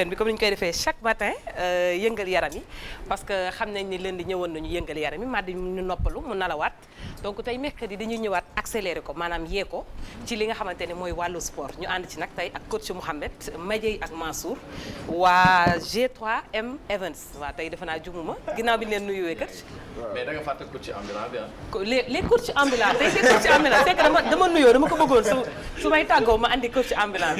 bi comme ni ñu koy defee chaque matin yëngal yaram yi parce que xam nañ ni lundi ñëwoon nañu yëngal yaram yi mardi ñu noppalu mu nalawaat donc tey mercredi dañuy ñëwaat accéléré ko maanaam yee ko ci li nga xamante ne mooy wàllu sport ñu ànd ci nag tey ak coach Mouhamed Madieye ak Mansour waa G3M Events waa tey defe naa jumuma ginnaaw bi ñu leen nuyuwee kat. mais da nga fàtte coach ambulant bi ah. les coach ambulant tey les coach ambulant c'est que dama nuyoo dama ko bëggoon su may tàggoo ma andi coach ambulant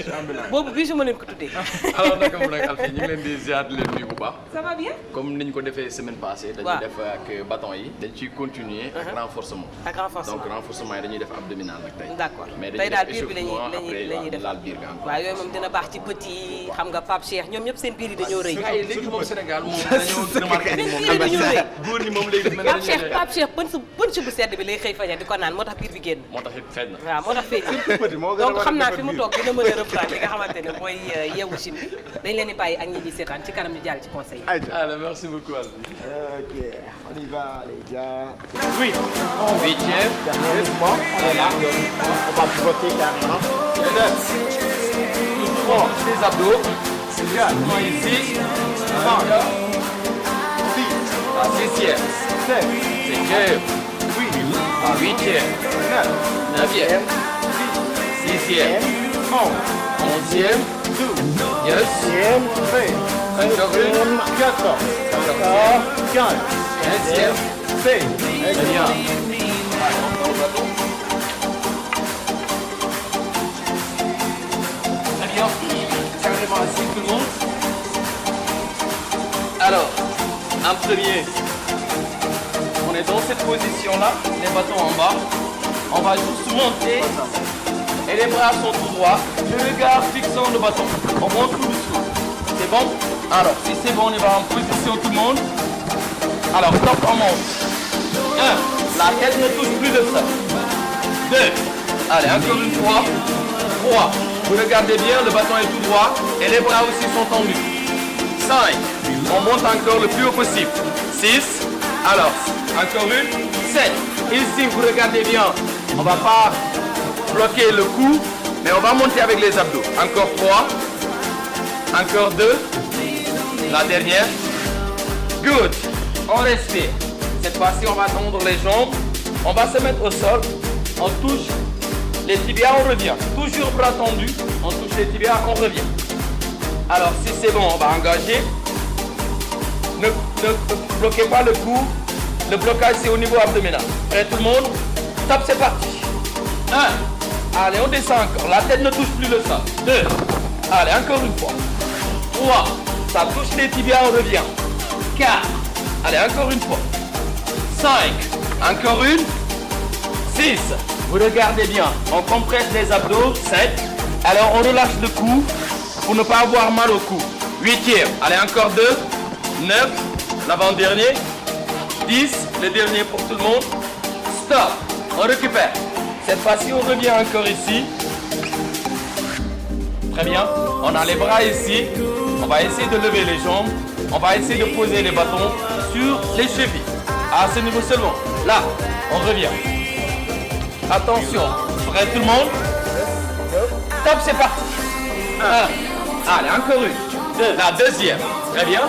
boobu bii ma leen ko tuddee. alors nag Alfie ñu ngi leen di ziar di leen nuyu bu baax. ça va bien. comme niñ ko defee semaine passée. dañuy def ak bâton yi. dañ ciy continuer ak renforcement. ak renforcement donc renforcement yi dañuy def abdominal nag tey. d'accord mais tey daal biir bi lañuy def laal biir ga encore. waaw yooyu moom dina baax ci petit yi xam nga Pape Cheikh ñoom ñëpp seen biir yi dañoo rëy. ay léegi moom Sénégal moom dañoo remarqué ni moom góor ñi moom léegi Pape Cheikh pënc bu sedd bi lay xëy faja di ko naan moo tax biir bi génn. moo tax it feeñ na. waaw moo tax feeñ donc xam naa fi mu toog dina mën a reprendre li nga xamante ne mooy yeewu si bi dañ leen di bàyyi ak ñi ñuy seetaan ci kanam ñu jàll ci conseil. Allez, merci beaucoup Alfie. Ok, on y va les gars. Oui. Huitième. Dernier mouvement. Voilà. On va pivoter carrément. Et 9. Tout droit, les abdos. 4. Ici. 5. 6. La sixième. 7. Cinquième. 8. La huitième. 9. Neuvième. 10. Sixième. 11. 11e. 12. Yes. 14. 15. 15e. 16. Très bien. Très bien. Carrément assis tout le monde. Alors, un premier. On est dans cette position-là, les bâtons en bas. On va juste monter. Et les bras sont tout droits. Le regard fixant le bâton. On monte tout dessous. C'est bon? Alors, si c'est bon, on y va en position tout le monde. Alors, top, on monte. 1. La tête ne touche plus le sol. 2. Allez, encore une fois. 3. Vous regardez bien, le bâton est tout droit. Et les bras aussi sont tendus. 5. On monte encore le plus haut possible. 6. Alors, encore une. 7. Ici, vous regardez bien. On ne va pas bloquer le cou, mais on va monter avec les abdos. Encore 3. Encore 2. La dernière. Good. On respire. Cette fois-ci, on va tendre les jambes. On va se mettre au sol. On touche les tibias, on revient. Toujours bras tendus. On touche les tibias, on revient. Alors, si c'est bon, on va engager. Ne bloquez pas le cou. Le blocage, c'est au niveau abdominal. Prêt tout le monde? Top, c'est parti. 1. Allez, on descend encore. La tête ne touche plus le sol. 2. Allez, encore une fois. 3. Ça touche les tibias, on revient. 4. Allez, encore une fois. 5. Encore une. 6. Vous regardez bien. On compresse les abdos. 7. Alors, on relâche le cou pour ne pas avoir mal au cou. 8e. Allez, encore 2. 9. L'avant-dernier. 10. Le dernier pour tout le monde. Stop. On récupère. Cette fois-ci, on revient encore ici. Très bien. On a les bras ici. On va essayer de lever les jambes. On va essayer de poser les bâtons sur les chevilles. À ce niveau seulement. Là, on revient. Attention. Prêt tout le monde? Top, c'est parti. 1. Allez, encore une. 2. La deuxième. Très bien.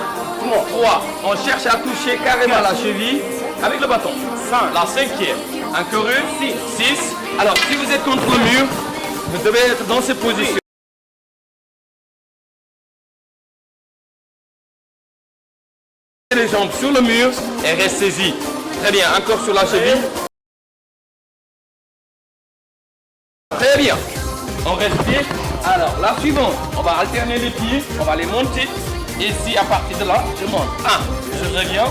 3. On cherche à toucher carrément la cheville avec le bâton. 5. La cinquième. Encore une. 6. Alors, si vous êtes contre le mur, vous devez être dans ces positions. Les jambes sur le mur et restez-y. Très bien, encore sur la cheville. Très bien. On respire. Alors, la suivante, on va alterner les pieds, on va les monter. Ici, à partir de là, je monte. 1, je reviens.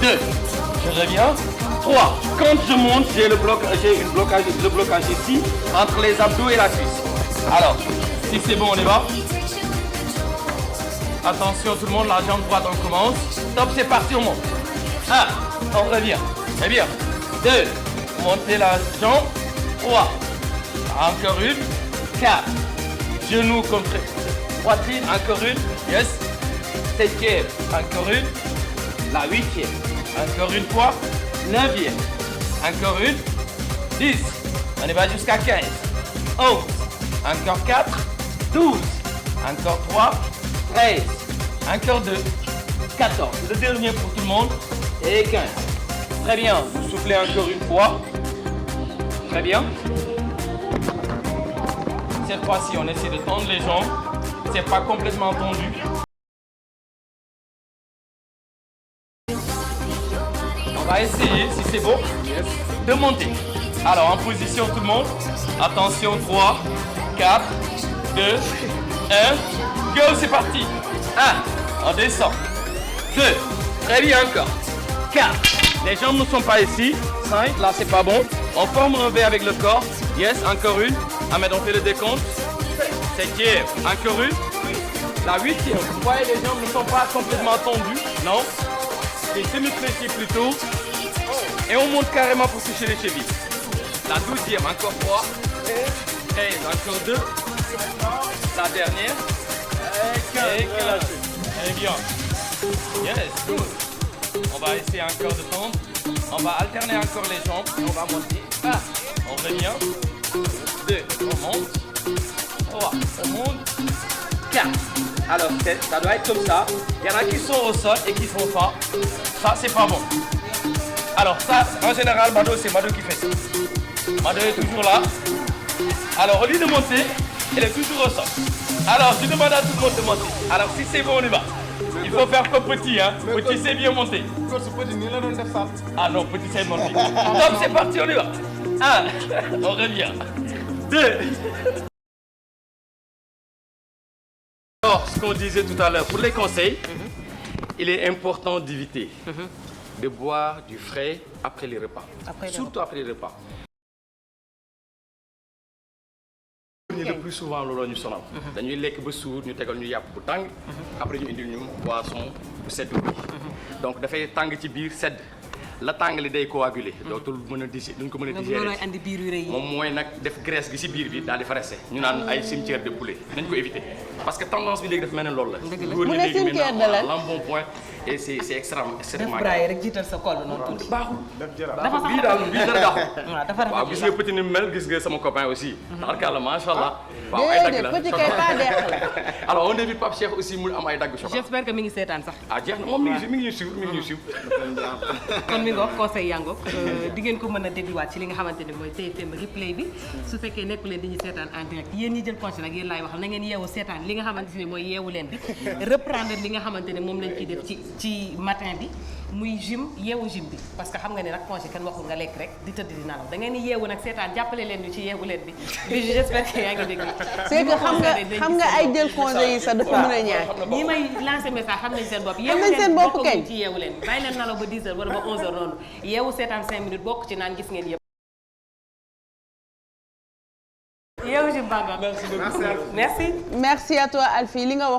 2, je reviens. 3, quand je monte, j'ai le blocage ici, entre les abdos et la cuisse. Alors, si c'est bon, on y va. Attention tout le monde, la jambe droite, on commence. Top, c'est parti, on monte. 1, on revient. Très bien. 2, montez la jambe. 3, encore une. 4, genoux contre poitrine, encore une. Yes. 7e, encore une. La 8e, encore une fois. 9e, encore une. 10, on y va jusqu'à 15. 11, encore 4. 12, encore 3. 13, encore 2, 14. Le dernier pour tout le monde. Et 15. Très bien. Vous soufflez encore une fois. Très bien. Cette fois-ci, on essaie de tendre les jambes. C'est pas complètement tendu. On va essayer, si c'est bon, de monter. Alors, en position tout le monde. Attention, 3, 4, 2, 1. Go, c'est parti. 1, on descend. 2, très bien encore. 4, les jambes ne sont pas ici. 5, là c'est pas bon. On forme un V avec le corps. Yes, encore une. Ahmed, on fait le décompte. 7e, encore une. La 8e, vous voyez, les jambes ne sont pas complètement tendues. Non. C'est semi-fléchi plutôt. Et on monte carrément pour toucher les chevilles. La 12e, encore 3. 13, encore 2. La dernière. Et 15. Très bien. Yes, good. On va essayer encore de tendre. On va alterner encore les jambes. Et on va monter. On revient. 2, on monte. 3, on monte. 4. Alors, ça doit être comme ça. Il y en a qui sont au sol et qui font pas. Ça, c'est pas bon. Alors, ça, en général, Mado, c'est Mado qui fait ça. Mado est toujours là. Alors, au lieu de monter, elle est toujours au sol. Alors, je demande à tout le monde de monter. Alors, si c'est bon, on y va. Il faut faire comme petit, hein. Petit, c'est bien monté. Ah non, petit, c'est monté. Donc, c'est parti, on y va. 1, on revient. 2. Alors, ce qu'on disait tout à l'heure, pour les conseils, il est important d'éviter de boire du frais après les repas. Surtout après les repas. Le plus souvent loolu ñu sonal dañuy lekk ba suur ñu tegal ñu yàpp bu tàng après ñu indil ñu boisson bu sedd bi donc dafay tàng ci biir sedd la tàng li day coaguler dootul mën a duñ ko mën a digérer moom mooy nag def graisse gi ci biir bi daal di fa resté ñu naan ay cimetière de poulet nañ ko éviter parce que tendance bi léegi daf mel ne loolu la góor ñi léegi maintenant l'embonpoint et c'est extrêmement braay rek jiital sa col noonu tuuti baaxul bii daal bii dara baaxul waaw gis nga petit ni mel gis nga sama copain aussi tarkalla macha allah waaw ay dagg la petit kay pas deex la alors on invite Pape Cheikh aussi mu am ay dagg chocolat j'espère que mi ngi seetaan sax jeex na moom mi ngi ñuy suivre kon mi ngoog conseil yaa ngoog di ngeen ko mën a dégluwaat ci li nga xamante ne mooy TFM replay bi su fekkee nekku leen di ñu seetaan en direct yéen ñi jël congé nag yéen laay waxal na ngeen yeewu seetaan li nga xamante ne mooy yeewu leen bi reprendre li nga xamante ne moom lañ ciy def ci matin bi muy gym yeewu gym bi parce que xam nga ne nag congé kenn waxul nga lekk rek di tëdd di nelaw da ngeen di yeewu nag seetaan jàppale leen ñu ci yeewu leen bi j'espère que yaa ngi dégg c'est que xam nga ay jël congé yi sax dafa mën a ñaar ñi may lancer message xam nañ seen bopp xam nañ seen bopp kañ ci yeewu leen bàyyi leen nelaw ba 10 heures wala ba 11 heures noonu yeewu seetaan 5 minutes bokk ci naan gis ngeen yëpp yeewu gym banga merci merci à toi Alfie li nga wax